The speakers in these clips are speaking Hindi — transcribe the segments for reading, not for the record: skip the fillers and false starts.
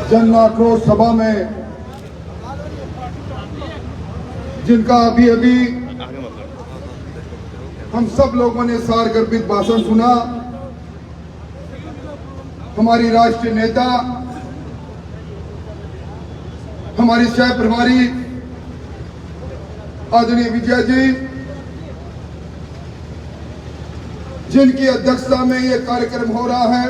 जन आक्रोश सभा में जिनका अभी अभी हम सब लोगों ने सार गर्भित भाषण सुना, हमारी राष्ट्रीय नेता, हमारी सह प्रभारी आदरणीय विजय जी, जिनकी अध्यक्षता में यह कार्यक्रम हो रहा है,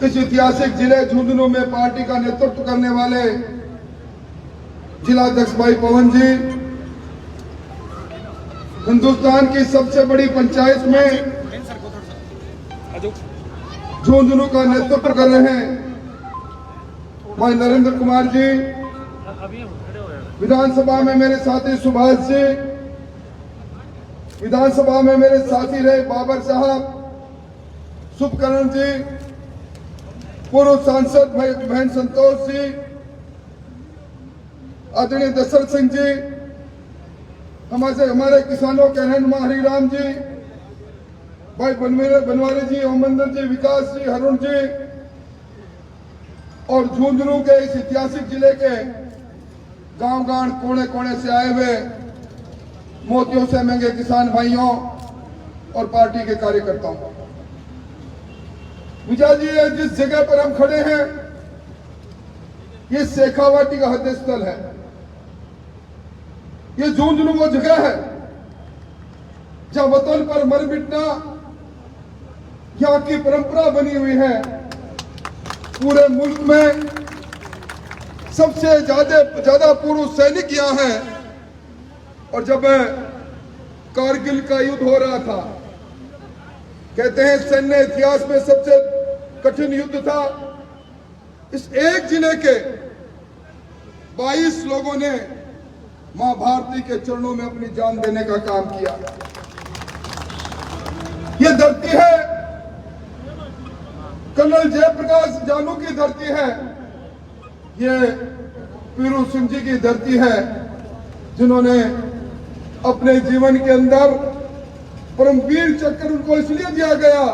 इस ऐतिहासिक जिले झुंझुनू में पार्टी का नेतृत्व करने वाले जिला अध्यक्ष भाई पवन जी, हिंदुस्तान की सबसे बड़ी पंचायत में झुंझुनू का नेतृत्व कर रहे हैं भाई नरेंद्र कुमार जी, विधानसभा में मेरे साथी सुभाष जी, विधानसभा में मेरे साथी रहे बाबर साहब, शुभकरण जी, पूर्व सांसद भाई बहन संतोष जी, आदरणीय दशरथ सिंह जी, हमारे किसानों के रहनुमा हरिराम जी, भाई बनवारी जी, ओमंदर जी, विकास जी, हरुण जी, और झुंझुनू के इस ऐतिहासिक जिले के गांव-गांव कोने-कोने से आए हुए मोतियों से महंगे किसान भाइयों और पार्टी के कार्यकर्ताओं। विजय जी, जिस जगह पर हम खड़े हैं ये शेखावाटी का हृदय स्थल है। ये झुंझुनू वो जगह है जहां वतन पर मर मिटना यहाँ की परंपरा बनी हुई है। पूरे मुल्क में सबसे ज्यादा पूर्व सैनिक यहाँ है। और जब कारगिल का युद्ध हो रहा था, कहते हैं सैन्य इतिहास में सबसे कठिन युद्ध था, इस एक जिले के 22 लोगों ने मां भारती के चरणों में अपनी जान देने का काम किया। ये धरती है कर्नल जयप्रकाश जानू की धरती है, ये पीरू सिंह जी की धरती है, जिन्होंने अपने जीवन के अंदर परमवीर चक्र उनको इसलिए दिया गया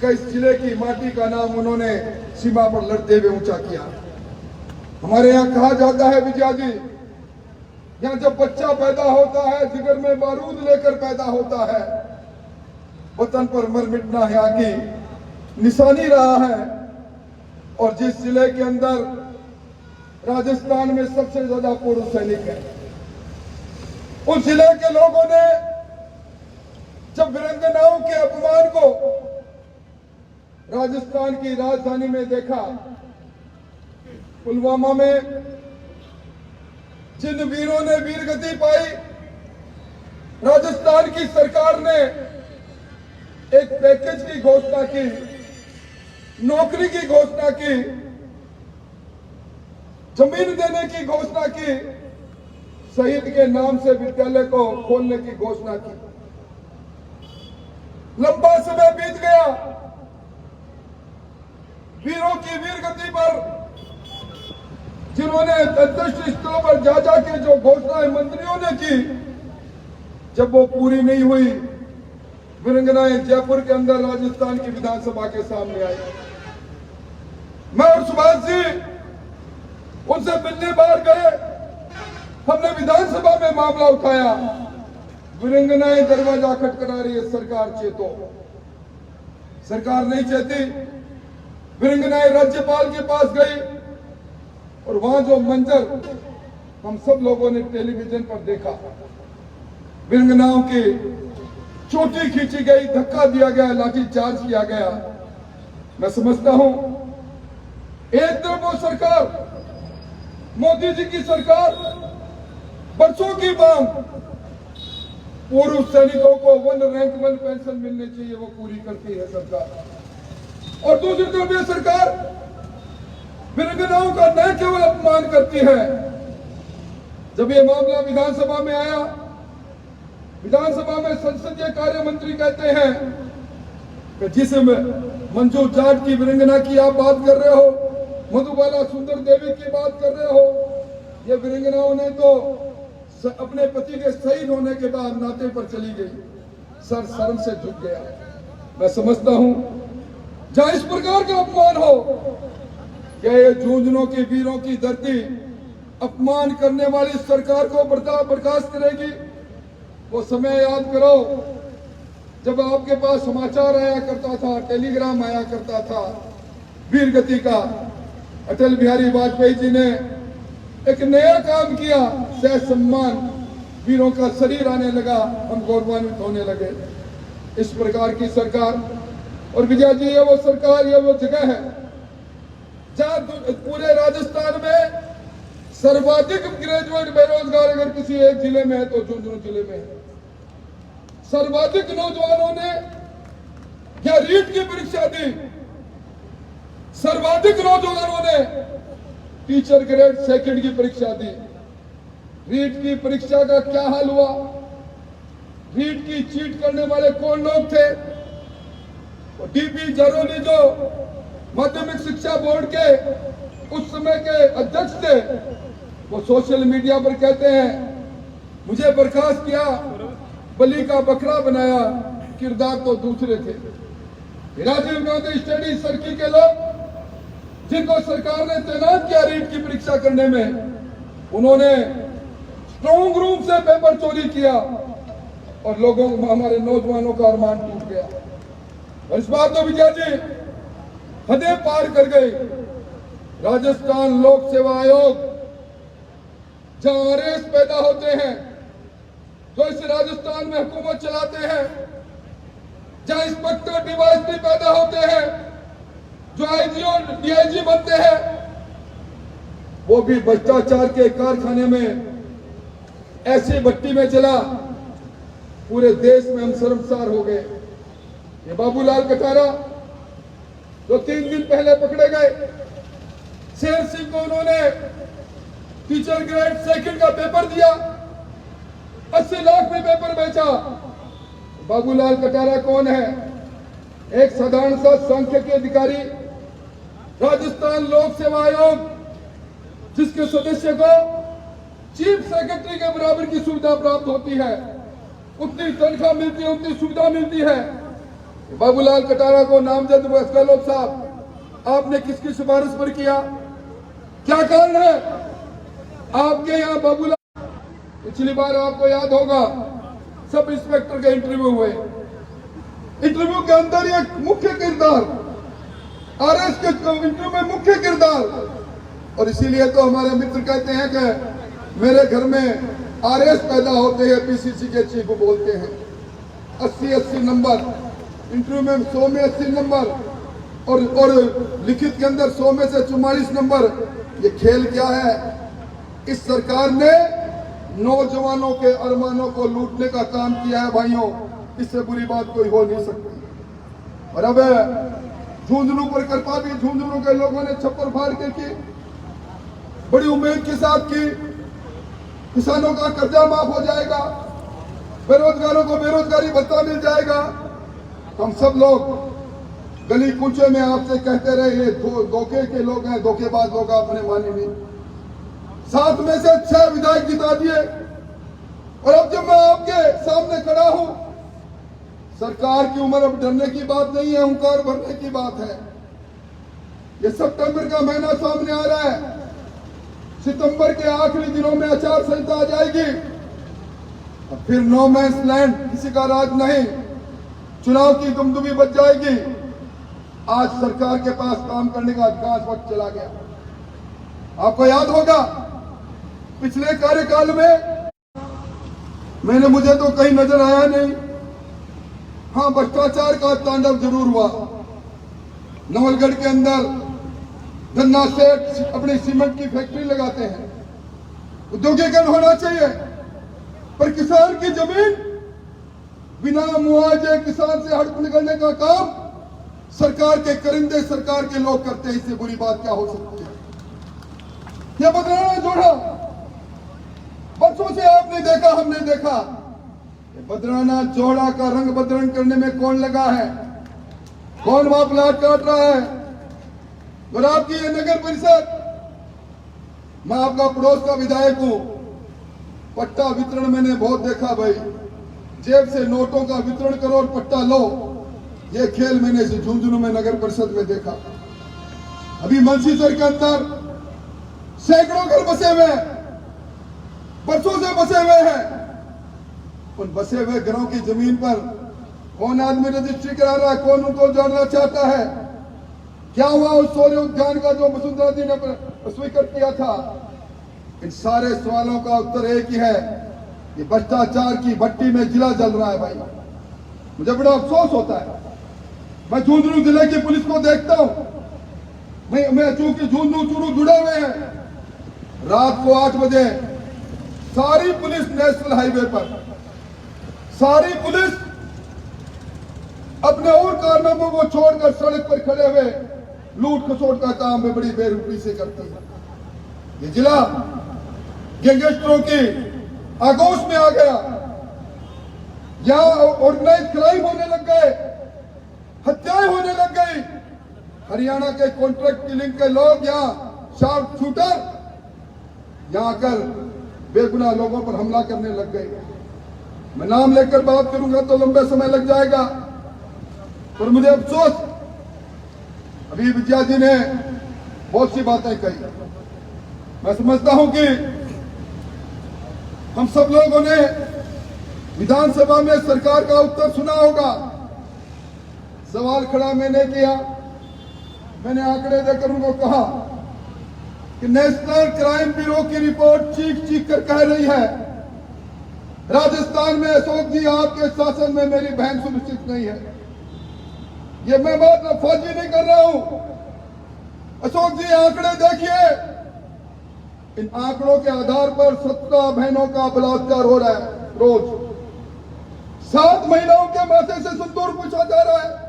कि इस जिले की माटी का नाम उन्होंने सीमा पर लड़ते हुए ऊंचा किया। हमारे यहाँ कहा जाता है विजय जी, यहाँ जब बच्चा पैदा होता है जिगर में बारूद लेकर पैदा होता है। वतन पर मर मिटना यहाँ की निशानी रहा है। और जिस जिले के अंदर राजस्थान में सबसे ज्यादा पूर्व सैनिक है, उस जिले के लोगों ने जब वीरांगनाओं के अपमान को राजस्थान की राजधानी में देखा, पुलवामा में जिन वीरों ने वीरगति पाई, राजस्थान की सरकार ने एक पैकेज की घोषणा की, नौकरी की घोषणा की, जमीन देने की घोषणा की, शहीद के नाम से विद्यालय को खोलने की घोषणा की। लंबा समय बीत गया, वीरों की वीरगति पर जिन्होंने अंतर्राष्ट्रीय स्थलों पर जा जाके जो घोषणाएं मंत्रियों ने की, जब वो पूरी नहीं हुई, वीरांगनाएं जयपुर के अंदर राजस्थान की विधानसभा के सामने आई। मैं और सुभाष जी उनसे मिलने बाहर गए, हमने विधानसभा में मामला उठाया। वीरांगनाएं दरवाजा खटखटा रही है, सरकार चेतो। सरकार नहीं चेती। वीरांगनाएं राज्यपाल के पास गई और वहां जो मंजर हम सब लोगों ने टेलीविजन पर देखा, वीरांगनाओं की चोटी खींची गई, धक्का दिया गया, लाठी चार्ज किया गया। मैं समझता हूं एक तरफ वो सरकार, मोदी जी की सरकार, बच्चों की मांग, पूर्व सैनिकों को 1 रैंक 1 पेंशन मिलनी चाहिए, वो पूरी करती है सरकार। और दूसरी तरफ ये सरकार वीरांगनाओं का न केवल अपमान करती है। जब ये मामला विधानसभा में आया, विधानसभा में संसदीय कार्य मंत्री कहते हैं कि जिस मंजू जाट की वीरांगना की आप बात कर रहे हो, मधुबाला सुंदर देवी की बात कर रहे हो, ये वीरांगनाओं ने तो अपने पति के शहीद होने के बाद नाते पर चली गई। सर शर्म से झुक गया। मैं समझता हूं जहां इस प्रकार का अपमान हो, क्या ये झुंझुनू के वीरों की धरती अपमान करने वाली सरकार को बर्दाश्त करेगी? वो समय याद करो जब आपके पास समाचार आया करता था, टेलीग्राम आया करता था वीर गति का। अटल बिहारी वाजपेयी जी ने एक नया काम किया, सह सम्मान वीरों का शरीर आने लगा, हम गौरवान्वित होने लगे। इस प्रकार की सरकार, और विजय जी ये वो सरकार, ये वो जगह है जहां पूरे राजस्थान में सर्वाधिक ग्रेजुएट बेरोजगार अगर किसी एक जिले में है तो झुंझुनू जिले में है। सर्वाधिक नौजवानों ने क्या रीट की परीक्षा दी, सर्वाधिक नौजवानों ने टीचर ग्रेड सेकंड की परीक्षा दी। रीट की परीक्षा का क्या हाल हुआ? रीट की चीट करने वाले कौन लोग थे? डीपी जरोनी जो माध्यमिक शिक्षा बोर्ड के उस समय के अध्यक्ष थे, वो सोशल मीडिया पर कहते हैं मुझे बर्खास्त किया, बलि का बकरा बनाया, किरदार तो दूसरे थे। राजीव गांधी स्टडी सर्किल के लोग जिनको सरकार ने तैनात किया रीट की परीक्षा करने में, उन्होंने स्ट्रॉन्ग रूम से पेपर चोरी किया और लोगों हमारे नौजवानों का अरमान टूट गया। और इस बात तो विजय जी हदें पार कर गई। राजस्थान लोक सेवा आयोग जहां आरएस पैदा होते हैं, जो इस राजस्थान में हुकूमत चलाते हैं, जहां इंस्पेक्टर डीवाईएसपी पैदा होते हैं, जो आईजी और डीआईजी बनते हैं, वो भी भ्रष्टाचार के कारखाने में ऐसी भट्टी में चला, पूरे देश में हम शर्मसार हो गए। ये बाबूलाल कटारा जो 3 दिन पहले पकड़े गए, शेर सिंह को उन्होंने टीचर ग्रेड सेकंड का पेपर दिया, 80 लाख में पेपर बेचा। बाबूलाल कटारा कौन है? एक साधारण सा सांख्यिकी अधिकारी, राजस्थान लोक सेवा आयोग जिसके सदस्य को चीफ सेक्रेटरी के बराबर की सुविधा प्राप्त होती है, उतनी तनख्वाह मिलती है, उतनी सुविधा मिलती है। बाबूलाल कटारा को नामजद गहलोत साहब आपने किसकी सिफारिश पर किया? क्या कारण है आपके यहाँ बाबूलाल? पिछली बार आपको याद होगा सब इंस्पेक्टर के इंटरव्यू हुए, इंटरव्यू के अंदर एक मुख्य किरदार, आरएस के इंटरव्यू में मुख्य किरदार, और इसीलिए तो हमारे मित्र कहते हैं कि मेरे घर में आरएस पैदा होते हैं, पीसीसी के चीफ बोलते हैं। 80 नंबर इंटरव्यू में, 100 में 80 नंबर, और लिखित के अंदर 100 में से 44 नंबर। ये खेल क्या है? इस सरकार ने नौजवानों के अरमानों को लूटने का काम किया है भाइयों, इससे बुरी बात कोई हो नहीं सकती। और अब झुंझुनू पर कृपा भी झुंझुनू के लोगों ने छप्पर फाड़ के की, बड़ी उम्मीद के साथ की, किसानों का कर्जा माफ हो जाएगा, बेरोजगारों को बेरोजगारी भत्ता मिल जाएगा। हम सब लोग गली कूचे में आपसे कहते रहे ये धोखे के लोग हैं, धोखेबाज लोग, आपने माने नहीं। 7 में से 6 विधायक जिता दिए, और अब जब मैं आपके सामने खड़ा हूं, सरकार की उम्र अब डरने की बात नहीं है, हुंकार भरने की बात है। ये सितंबर का महीना सामने आ रहा है, सितंबर के आखिरी दिनों में आचार संहिता आ जाएगी, और फिर नो मैंस लैंड, किसी का राज नहीं, चुनाव की दुमदुमी बच जाएगी। आज सरकार के पास काम करने का अधिकांश वक्त चला गया। आपको याद होगा पिछले कार्यकाल में मुझे तो कहीं नजर आया नहीं, हाँ भ्रष्टाचार का तांडव जरूर हुआ। नवलगढ़ के अंदर धन्ना सेठ अपनी सीमेंट की फैक्ट्री लगाते हैं, उद्योगीकरण होना चाहिए, पर किसान की जमीन बिना मुआवजे किसान से हड़प निकलने का काम सरकार के करिंदे, सरकार के लोग करते हैं। इससे बुरी बात क्या हो सकती है? यह बदलाना जोड़ा बरसों से आपने देखा, हमने देखा, बदराना जोड़ा का रंग बदरण करने में कौन लगा है? कौन वहां प्लाट काट रहा है? और आपकी ये नगर परिषद, मैं आपका पड़ोस का विधायक हूं, पट्टा वितरण मैंने बहुत देखा भाई। जेब से नोटों का वितरण करो और पट्टा लो। ये खेल मैंने इस झुंझुनू में नगर परिषद में देखा। अभी मंसीसर के अंदर सैकड़ों घर बसे हुए हैं, बरसों से बसे हुए हैं। उन बसे हुए घरों की जमीन पर कौन आदमी रजिस्ट्री करा रहा है, कौन उनको जोड़ना चाहता है? क्या हुआ उस सौर्य उद्यान का जो वसुंधरा जी ने स्वीकृत किया था? इन सारे सवालों का उत्तर एक ही है, ये भ्रष्टाचार की भट्टी में जिला जल रहा है। भाई मुझे बड़ा अफसोस होता है, मैं झुंझुनू जिले की पुलिस को देखता हूं। मैं चूंकि झुंझुनू चुरू जुड़े हुए हैं, रात को 8 बजे सारी पुलिस नेशनल हाईवे पर, सारी पुलिस अपने और कारनामों को छोड़कर सड़क पर खड़े हुए लूट खसोट का काम में बड़ी बेरुखी से करती है। ये जिला गैंगस्टरों की आगोश में आ गया। यहां ऑर्गेनाइज क्राइम होने लग गए, हत्याएं होने लग गई। हरियाणा के कॉन्ट्रैक्ट किलिंग के लोग यहां शार्प शूटर यहां आकर बेगुनाह लोगों पर हमला करने लग गए। मैं नाम लेकर बात करूंगा तो लंबे समय लग जाएगा, पर मुझे अफसोस, अभी विजया जी ने बहुत सी बातें कही। मैं समझता हूं कि हम सब लोगों ने विधानसभा में सरकार का उत्तर सुना होगा। सवाल खड़ा मैंने किया, मैंने आंकड़े देकर उनको कहा कि नेशनल क्राइम ब्यूरो की रिपोर्ट चीख चीख कर कह रही है, राजस्थान में अशोक जी आपके शासन में मेरी बहन सुरक्षित नहीं है। ये मैं बात नफाजी नहीं कर रहा हूं। अशोक जी आंकड़े देखिए, इन आंकड़ों के आधार पर 17 बहनों का बलात्कार हो रहा है रोज। 7 महिलाओं के माथे से सिंदूर पूछा जा रहा है।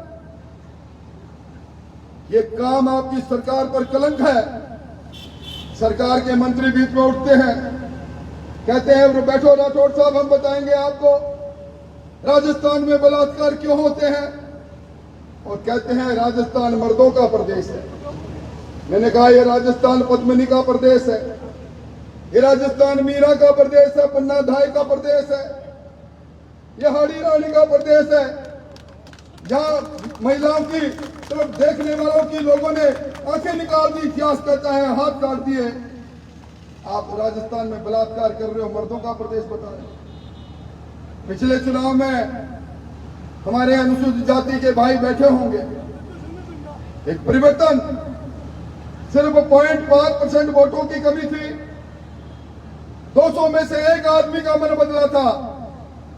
ये काम आपकी सरकार पर कलंक है। सरकार के मंत्री बीच में उठते हैं, कहते हैं बैठो राठौड़ साहब, हम बताएंगे आपको राजस्थान में बलात्कार क्यों होते हैं, और कहते हैं राजस्थान मर्दों का प्रदेश है। मैंने कहा ये राजस्थान पद्मिनी का प्रदेश है, ये राजस्थान मीरा का प्रदेश है, पन्ना धाय का प्रदेश है, ये हाड़ी रानी का प्रदेश है। जहां महिलाओं की तरफ देखने वालों की लोगों ने आंखें निकाल दी, इतिहास कहता है हाथ काट दिए। आप राजस्थान में बलात्कार कर रहे हो, मर्दों का प्रदेश बता रहे हो। पिछले चुनाव में हमारे अनुसूचित जाति के भाई बैठे होंगे, एक परिवर्तन, सिर्फ 0.5% वोटों की कमी थी। 200 में से एक आदमी का मन बदला था,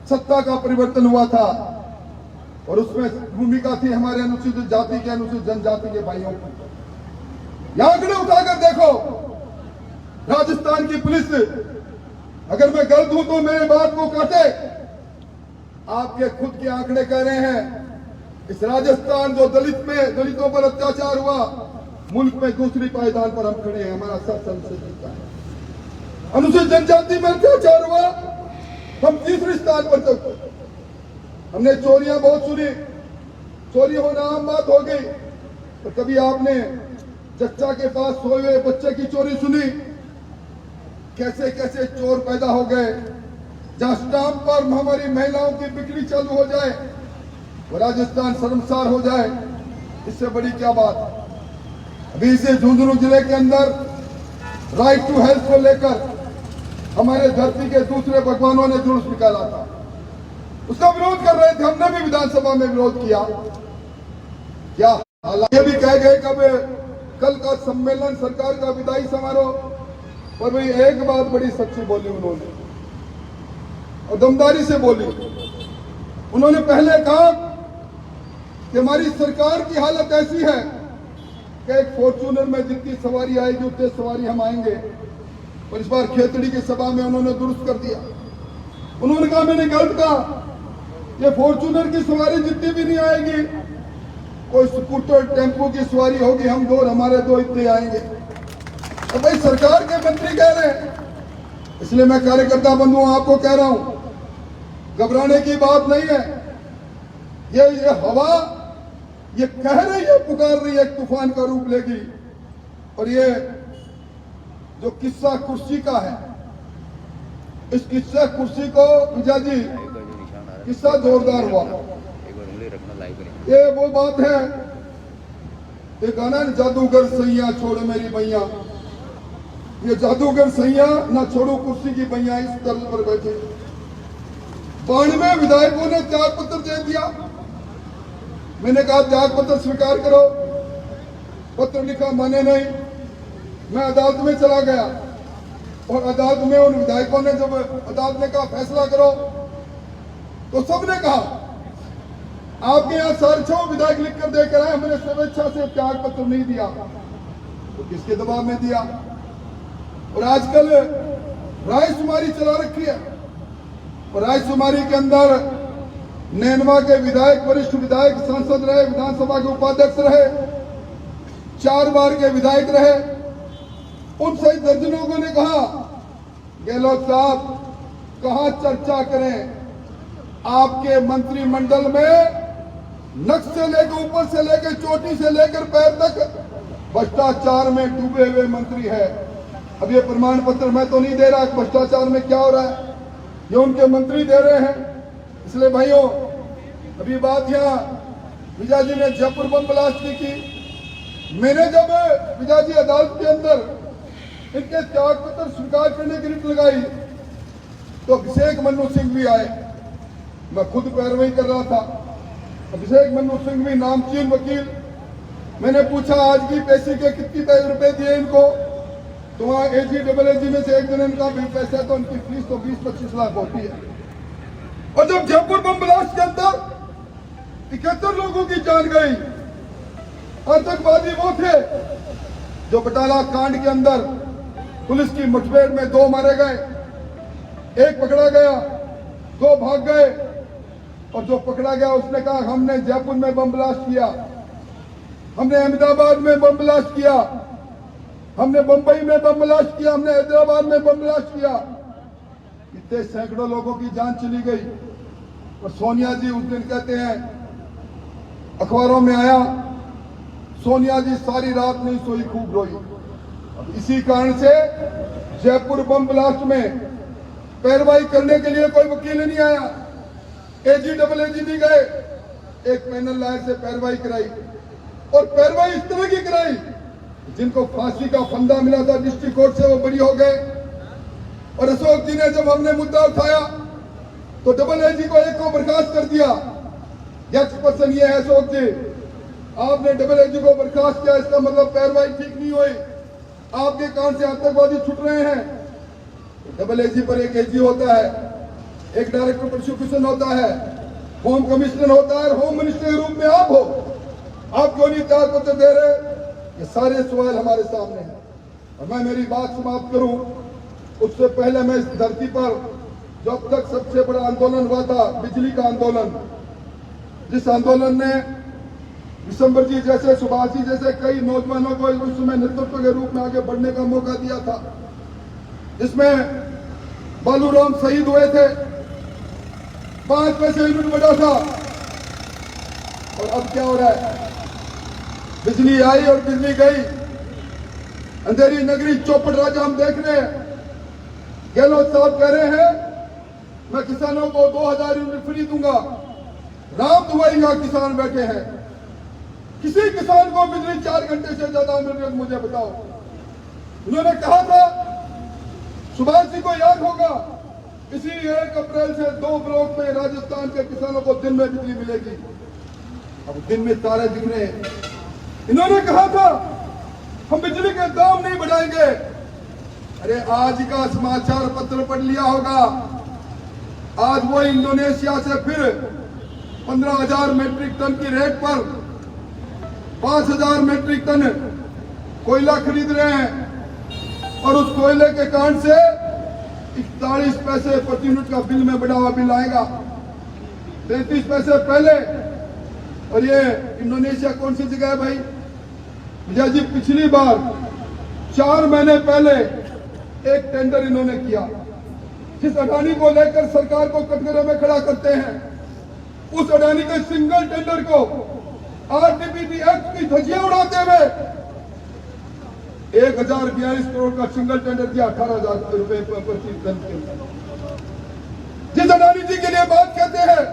सत्ता का परिवर्तन हुआ था, और उसमें भूमिका थी हमारे अनुसूचित जाति के, अनुसूचित जनजाति के भाइयों की। यहां आंकड़े उठाकर देखो, राजस्थान की पुलिस, अगर मैं गलत हूं तो मेरे बात को काटे। आपके खुद के आंकड़े कह रहे हैं इस राजस्थान जो दलितों पर अत्याचार हुआ, मुल्क में दूसरी पायदान पर हम खड़े हैं, हमारा सब संसद जीता है। अनुसूचित जनजाति में अत्याचार हुआ, हम तीसरे स्थान पर चलते। हमने चोरियां बहुत सुनी, चोरी होना आम बात हो गई, तो कभी आपने जच्चा के पास सोए हुए बच्चे की चोरी सुनी? कैसे कैसे चोर पैदा हो गए। जहां स्टाम्प पर हमारी महिलाओं की बिक्री चालू हो जाए, वो राजस्थान शर्मसार हो जाए, इससे बड़ी क्या बात। अभी इसे झुंझुनू जिले के अंदर राइट टू हेल्थ को लेकर हमारे धरती के दूसरे भगवानों ने जुलूस निकाला था, उसका विरोध कर रहे थे, हमने भी विधानसभा में विरोध किया। क्या हालांकि भी कह गए कल का सम्मेलन सरकार का विदाई समारोह, पर भाई एक बात बड़ी सच्ची बोली उन्होंने, और दमदारी से बोली। उन्होंने पहले कहा कि हमारी सरकार की हालत ऐसी है कि एक फॉर्च्यूनर में जितनी सवारी आएगी उतनी सवारी हम आएंगे, और इस बार खेतड़ी की सभा में उन्होंने दुरुस्त कर दिया। उन्होंने कहा मैंने गलत कहा, ये फॉर्च्यूनर की सवारी जितनी भी नहीं आएगी, कोई स्कूटर टेम्पो की सवारी होगी, हम दो, हमारे दो, इतने आएंगे। तो भाई सरकार के मंत्री कह रहे हैं, इसलिए मैं कार्यकर्ता बंधुओं आपको कह रहा हूं, घबराने की बात नहीं है। ये हवा ये कह रही है, पुकार रही है, एक तूफान का रूप लेगी। और ये जो किस्सा कुर्सी का है, इस किस्सा कुर्सी को विजय जी किस्सा जोरदार हुआ। ये वो बात है, एक गाना है, जादूगर सैया छोड़ मेरी बैया। ये जादूगर सैया ना छोड़ो कुर्सी की बैया, इस तर्ज पर बैठे 92 विधायकों ने त्याग पत्र दे दिया। मैंने कहा त्याग पत्र स्वीकार करो, पत्र लिखा, माने नहीं। मैं अदालत में चला गया और अदालत में उन विधायकों ने, जब अदालत ने कहा फैसला करो, तो सबने कहा आपके यहाँ 6.5 विधायक लिखकर देकर आए, हमने स्वेच्छा से त्याग पत्र नहीं दिया, तो किसके दबाव में दिया। और आजकल रायशुमारी चला रखी है, और रायशुमारी के अंदर नैनवा के विधायक, वरिष्ठ विधायक, सांसद रहे, विधानसभा के उपाध्यक्ष रहे, 4 बार के विधायक रहे, उन सही दर्जनों को ने कहा गहलोत साहब कहां चर्चा करें, आपके मंत्रिमंडल में नक्श से लेकर ऊपर से लेकर चोटी से लेकर पैर तक भ्रष्टाचार में डूबे हुए मंत्री है। अब ये प्रमाण पत्र मैं तो नहीं दे रहा भ्रष्टाचार में क्या हो रहा है, ये उनके मंत्री दे रहे हैं। इसलिए भाइयों, अभी बात यहाँ विजय जी ने जयपुर बम ब्लास्ट की। मैंने जब विजय जी अदालत के अंदर इनके त्याग पत्र स्वीकार करने की रिट लगाई, तो अभिषेक मनु सिंह भी आए। मैं खुद पैरवी कर रहा था, अभिषेक मनु सिंह भी नामचीन वकील। मैंने पूछा आज की पेशी के कितने रुपए दिए इनको, तो वहां AG में से एक दिन इनका भी पैसा, तो उनकी फीस तो 20-25 लाख होती है। और जब जयपुर बम ब्लास्ट के अंदर 71 लोगों की जान गई, आतंकवादी वो थे जो बटाला कांड के अंदर पुलिस की मुठभेड़ में 2 मारे गए, 1 पकड़ा गया, 2 भाग गए, और जो पकड़ा गया उसने कहा हमने जयपुर में बम ब्लास्ट किया, हमने अहमदाबाद में बम ब्लास्ट किया, हमने बंबई में बम ब्लास्ट किया, हमने हैदराबाद में बम ब्लास्ट किया। इतने सैकड़ों लोगों की जान चली गई। और सोनिया जी उस दिन कहते हैं, अखबारों में आया, सोनिया जी सारी रात नहीं सोई, खूब रोई। अब इसी कारण से जयपुर बम ब्लास्ट में पैरवाई करने के लिए कोई वकील नहीं आया। AG भी गए, एक पैनल लाए से पैरवाई कराई, और पैरवाई इस तरह की कराई जिनको फांसी का फंदा मिला था डिस्ट्रिक्ट कोर्ट से, वो बरी हो गए। और अशोक जी ने जब हमने मुद्दा उठाया तो AG को एक को बर्खास्त कर दिया। यक्ष पर्सन ये है अशोक जी, आपने AG को बर्खास्त किया, इसका मतलब पैरवाई ठीक नहीं हुई, आपके कारण से आतंकवादी छुट रहे हैं। AG पर एक AG होता है, एक डायरेक्टर प्रोसिक्यूशन होता है, होम कमिश्नर होता है, होम मिनिस्टर के रूप में आप हो, आप क्यों नहीं त्याग पत्र दे रहे? ये सारे सवाल हमारे सामने हैं। और मैं मेरी बात समाप्त करूं उससे पहले मैं इस धरती पर जो अब तक सबसे बड़ा आंदोलन हुआ था, बिजली का आंदोलन, जिस आंदोलन ने विशंबर जी जैसे, सुभाष जी जैसे कई नौजवानों को उस समय नेतृत्व के रूप में आगे बढ़ने का मौका दिया था, जिसमें बालूराम शहीद हुए थे, 5 पैसे यूनिट बढ़ा था। और अब क्या हो रहा है, बिजली आई और बिजली गई, अंधेरी नगरी चौपट राजा हम देख रहे हैं। गहलोत साहब कह रहे हैं मैं किसानों को 2000 यूनिट फ्री दूंगा, राम दुआईगा किसान बैठे हैं। किसी किसान को बिजली 4 घंटे से ज्यादा मिल रही है, मुझे बताओ। उन्होंने कहा था, सुभाष जी को याद होगा, इसी 1 अप्रैल से 2 ब्लॉक में राजस्थान के किसानों को दिन में बिजली मिलेगी। अब दिन में तारे दिख रहे हैं। इन्होंने कहा था हम बिजली के दाम नहीं बढ़ाएंगे। अरे आज का समाचार पत्र पढ़ लिया होगा, आज वो इंडोनेशिया से फिर 15,000 मेट्रिक टन की रेट पर 5,000 मेट्रिक टन कोयला खरीद रहे हैं, और उस कोयले के कारण से 41 पैसे प्रति यूनिट का बिल में बढ़ा हुआ बिल आएगा, 33 पैसे पहले। और ये इंडोनेशिया कौन सी जगह है भाई? विजय जी, पिछली बार 4 महीने पहले एक टेंडर इन्होंने किया, जिस अडानी को लेकर सरकार को कटघरे में खड़ा करते हैं, उस अडानी के सिंगल टेंडर को RTPT एक्ट की धज्जियां उड़ाते हुए 1042 करोड़ का सिंगल टेंडर दिया, 18,000 रुपए प्रति टन के। जिस अडानी जी के लिए बात कहते हैं,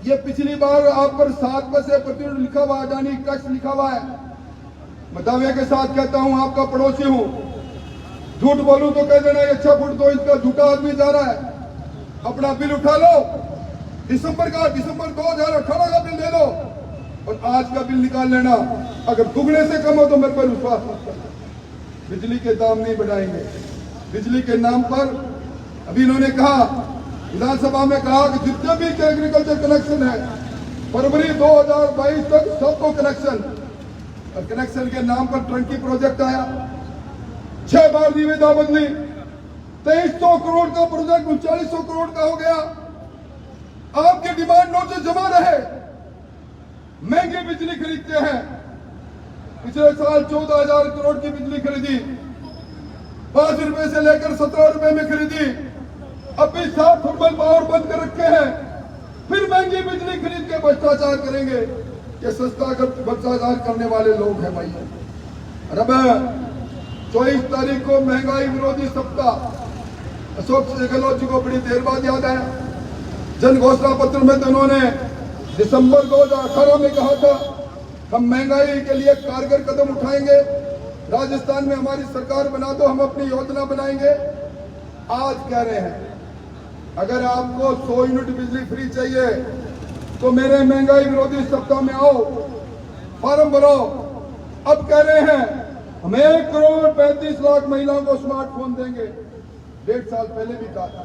ये पिछली बार आप पर 7 पैसे प्रति यूनिट लिखा हुआ अडानी टैक्स लिखा हुआ है। मैं दावे के साथ कहता हूं, आपका पड़ोसी हूं, झूठ बोलूं तो कह देना ये 6 फुट तो इसका झूठा आदमी जा रहा है। अपना बिल उठा लो, दिसंबर 2018 का बिल दे दो और आज का बिल निकाल लेना। अगर दुगने से कम हो तो मेरे पर विश्वास मत करना। बिजली के दाम नहीं बढ़ाएंगे। बिजली के नाम पर अभी इन्होंने कहा, विधानसभा में कहा कि जितने भी एग्रीकल्चर कनेक्शन है फरवरी 2022 तक सबको कनेक्शन, और कनेक्शन के नाम पर ट्रंकी प्रोजेक्ट आया, 6 बार निविदा बदली, 2300 करोड़ का प्रोजेक्ट 3900 करोड़ का हो गया। आपके डिमांड नोट से जमा रहे, महंगी बिजली खरीदते हैं। पिछले साल 14,000 करोड़ की बिजली खरीदी, 5 रुपए से लेकर 17 रुपए में खरीदी। अभी 7 थर्मल पावर बंद कर रखे हैं, फिर महंगी बिजली खरीद के भ्रष्टाचार करेंगे। ये सस्ता कर भ्रष्टाचार करने वाले लोग हैं भाई। और अब 24 तारीख को महंगाई विरोधी सप्ताह अशोक गहलोत जी को बड़ी देर बाद याद है। जन घोषणा पत्र में तो उन्होंने दिसंबर 2018 में कहा था हम महंगाई के लिए कारगर कदम उठाएंगे, राजस्थान में हमारी सरकार बना दो, हम अपनी योजना बनाएंगे। आज कह रहे हैं अगर आपको 100 यूनिट बिजली फ्री चाहिए तो मेरे महंगाई विरोधी सप्ताह में आओ, फॉर्म भरो। अब कह रहे हैं हम 1 करोड़ 35 लाख महिलाओं को स्मार्टफोन देंगे, 1.5 साल पहले भी कहा था।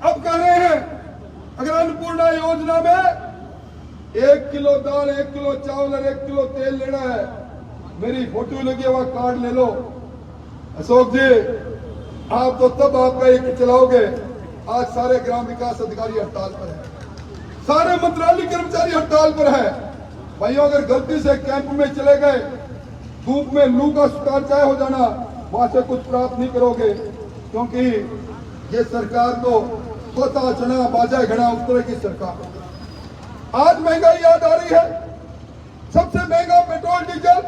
अब कह रहे हैं अगर अन्नपूर्णा योजना में 1 किलो दाल, 1 किलो चावल और 1 किलो तेल लेना है, मेरी फोटो लगी हुआ कार्ड ले लो। अशोक जी, आप तो तब आपका एक चलाओगे। आज सारे ग्राम विकास अधिकारी हड़ताल पर है, सारे मंत्रालय कर्मचारी हड़ताल पर है। भाइयों, अगर गलती से कैंप में चले गए, धूप में लू का शिकार चाहे हो जाना, वहां से कुछ प्राप्त नहीं करोगे, क्योंकि ये सरकार तो स्वतः चना बाजा घड़ा उस तरह की सरकार। आज महंगाई याद आ रही है, सबसे महंगा पेट्रोल डीजल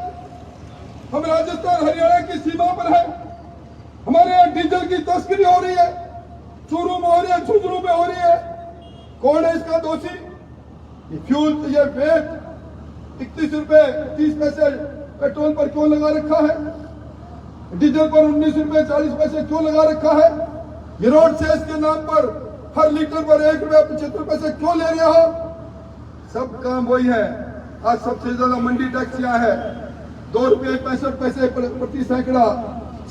हम राजस्थान हरियाणा की सीमा पर है। हमारे यहाँ डीजल की तस्करी हो रही है, चूरू में हो रही है, झुंझुनू में हो रही है। कौन है इसका दोषी? ये फ्यूल, ये वेट 31 रुपए 30 पैसे पेट्रोल पर क्यों लगा रखा है? डीजल पर 19 रुपए 40 पैसे क्यों लगा रखा है? ये रोड सेस के नाम पर हर लीटर पर 1 रुपया 75 पैसे क्यों ले रहे हो? सब काम वही है। आज सबसे ज्यादा मंडी टैक्स यहाँ है, 2 रुपये 65 पैसे प्रति सैकड़ा।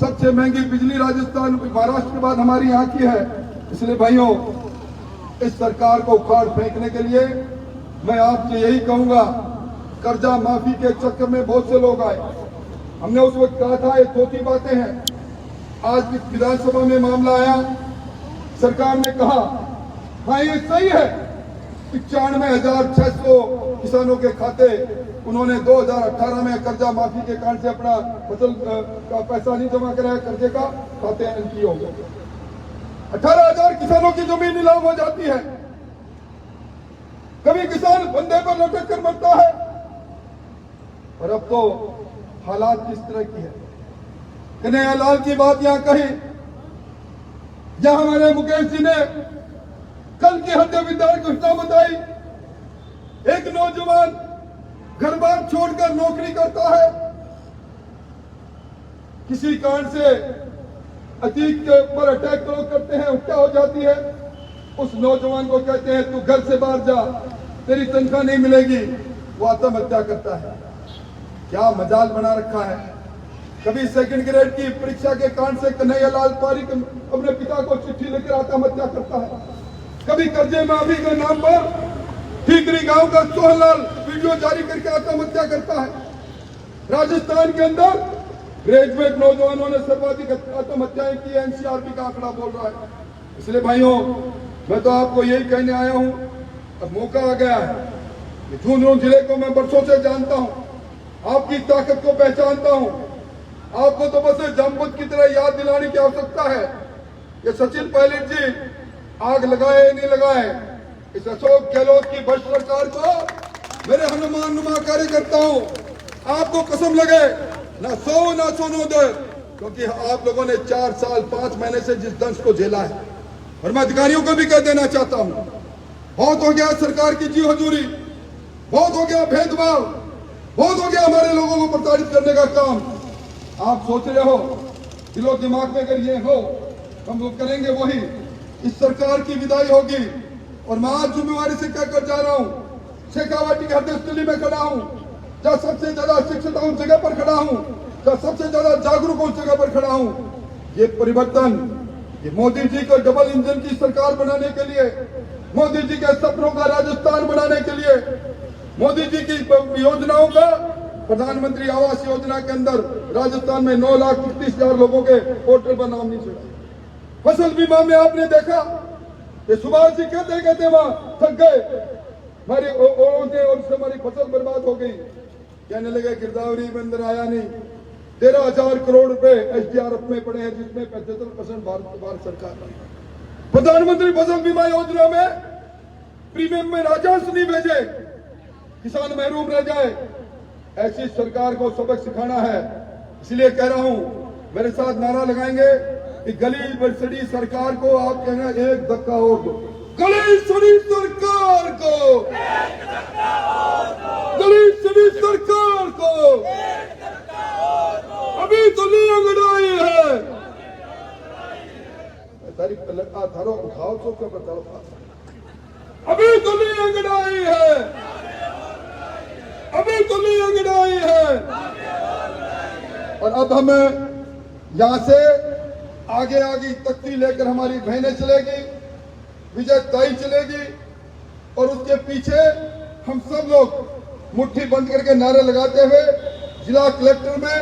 सबसे महंगी बिजली राजस्थान महाराष्ट्र के बाद हमारी यहाँ की है। इसलिए भाइयों, इस सरकार को उखाड़ फेंकने के लिए मैं आपसे यही कहूंगा, कर्जा माफी के चक्कर में बहुत से लोग आए। हमने उस वक्त कहा था ये छोटी बातें हैं। आज विधानसभा में मामला आया, सरकार ने कहा हाँ ये सही है, 95,600 किसानों के खाते उन्होंने 2018 में कर्जा माफी के कारण से अपना फसल का पैसा नहीं जमा कराया, कर्जे का खाते एंट्री हो गए। 18,000 किसानों की जमीन नीलाम हो जाती है। कभी किसान बंदे पर लटक कर मरता है, और अब तो हालात किस तरह की है। कन्हैया लाल की बात यहां कही, जहां हमारे मुकेश जी ने कल की हत्या विद्यार्थी घटना बताई। एक नौजवान घर बार छोड़कर नौकरी करता है, किसी कारण से अतीक के ऊपर अटैक लोग करते हैं, हत्या हो जाती है। उस नौजवान को कहते हैं तू घर से बाहर जा, तेरी तनख्वाह नहीं मिलेगी। वो आत्महत्या करता है। क्या मजाल बना रखा है। कभी सेकंड ग्रेड की परीक्षा के कारण से कन्हैया लाल पारीक अपने पिता को चिट्ठी लेकर आत्महत्या करता है। कभी कर्जे माफी के नाम पर ठीकरी गांव का सोहनलाल वीडियो जारी करके आत्महत्या करता है। राजस्थान के अंदर ग्रेजुएट नौजवानों ने सर्वाधिक आत्महत्याएं की, एनसीआरबी का आंकड़ा बोल रहा है। इसलिए भाइयों, मैं तो आपको यही कहने आया हूं, अब मौका आ गया है। झुंझुनू जिले को मैं बरसों से जानता हूं, आपकी ताकत को पहचानता हूं। आपको तो बस जामबुत की तरह याद दिलाने की आवश्यकता है। ये सचिन पायलट जी आग लगाए नहीं लगाए, इस अशोक गहलोत की भ्रष्ट सरकार को मेरे हनुमान नुमा कार्यकर्ता हूं, आपको कसम लगे ना सो ना सोनो दे, क्योंकि आप लोगों ने 4 साल 5 महीने से जिस दंश को झेला है, और मैं अधिकारियों को भी कह देना चाहता हूं, बहुत हो गया सरकार की जी हजूरी, बहुत हो गया भेदभाव, बहुत हो गया हमारे लोगों को प्रताड़ित करने का काम। आप सोच रहे हो दिलो दिमाग में अगर ये हो हम वो करेंगे वही, इस सरकार की विदाई होगी। और मैं आज जिम्मेवारी से कहकर जा रहा हूं, शेखावाटी के हृदय में खड़ा हूं, जहां सबसे ज्यादा शिक्षित उस जगह पर खड़ा हूं, जहां सबसे ज्यादा जागरूक उस जगह पर खड़ा हूं। ये परिवर्तन, ये मोदी जी को डबल इंजन की सरकार बनाने के लिए, मोदी जी के सपनों का राजस्थान बनाने के लिए, मोदी जी की योजनाओं का, प्रधानमंत्री आवास योजना के अंदर राजस्थान में 9,31,000 लोगों के पोर्टल पर नाम नहीं चढ़ा। फसल बीमा में आपने देखा कि सुभाष जी कहते कहते वहां थक गए, हमारी और उससे हमारी फसल बर्बाद हो गई। कहने लगे गिरदावरी में अंदर आया नहीं, 13,000 करोड़ रुपए SDRF में पड़े हैं, जिसमें 75% भारत सरकार का। प्रधानमंत्री फसल बीमा योजना में प्रीमियम में राजस्व नहीं भेजे, किसान महरूम रह जाए। ऐसी सरकार को सबक सिखाना है। इसलिए कह रहा हूं, मेरे साथ नारा लगाएंगे कि गली बड़ी सरकार को आप कहना एक धक्का और दो, गली सड़ी सरकार को, गली सड़ी सरकार को अभी तो नहीं अंगड़ाई है। तारीख लगा थारो उठाओ तो क्या बताओ, अभी तो नहीं अंगड़ाई है, अभी तो नहीं अंगड़ाई है। और अब हमें यहां से आगे आगे तख्ती लेकर हमारी बहनें चलेगी, विजय ताई चलेगी, और उसके पीछे हम सब लोग मुट्ठी बंद करके नारे लगाते हुए जिला कलेक्टर में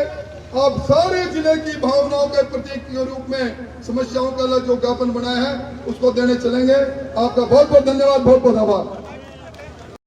आप सारे जिले की भावनाओं के प्रतीक के रूप में समस्याओं का जो ज्ञापन बनाया है उसको देने चलेंगे। आपका बहुत बहुत धन्यवाद, बहुत बहुत आभार।